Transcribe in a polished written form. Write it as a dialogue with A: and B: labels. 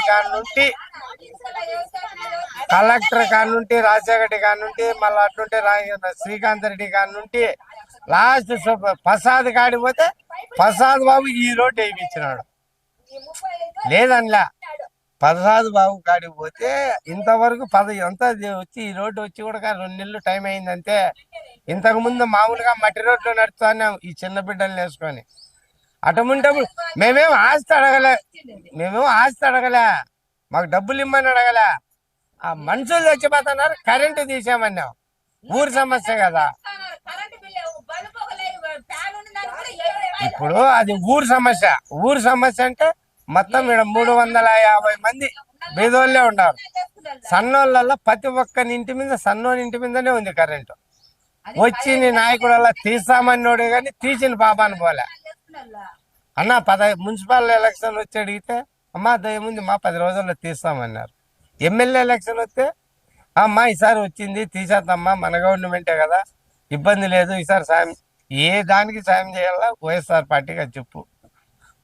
A: కానుంటి collector కానుంటి Rajasekhara Reddy కానుంటి మళ్ళీ అట్లుంటే Srikanth Reddy కానుంటి last Prasad కాడికి పోతే ప్రసాద్ బాబు ఈ రోడ్డు వేయించినాడు. లేదనిలా ప్రసాద్ బాబు కాడికి పోతే ఇంతవరకు అంతా వచ్చి ఈ రోడ్డు వచ్చి కూడా 2 నెలలు టైం అయిందంటే. ఇంతకు ముందు మామూలుగా మట్టి రోడ్లు నడుపుతున్నాం ఈ చిన్న బిడ్డలు వేసుకొని. అటముంటే మేమేం ఆస్తి అడగలే, మాకు డబ్బులు ఇమ్మని అడగలే. ఆ మనుషులు చచ్చిపోతున్నారు, కరెంటు తీసామన్నాం. ఊరు సమస్య కదా. ఇప్పుడు అది ఊరు సమస్య అంటే మొత్తం ఇక్కడ 350 మంది బీదోళ్ళే ఉన్నారు. సన్నోళ్ళల్లో ప్రతి ఒక్క ఇంటి మీద సన్నోని ఇంటి మీదనే ఉంది కరెంటు. వచ్చి నీ నాయకుడు తీస్తామన్నోడు కానీ తీసిన పాపాన్ని పోలే. అన్న మున్సిపల్ ఎలక్షన్ వచ్చి అడిగితే అమ్మా దయముంది మా 10 రోజుల్లో తీస్తామన్నారు. ఎమ్మెల్యే ఎలక్షన్ వస్తే అమ్మా ఈసారి వచ్చింది తీసేద్దామ్మా, మన గవర్నమెంటే కదా, ఇబ్బంది లేదు, ఈసారి సాయం ఏ దానికి సాయం చేయాలా వైఎస్ఆర్ పార్టీగా చెప్పు.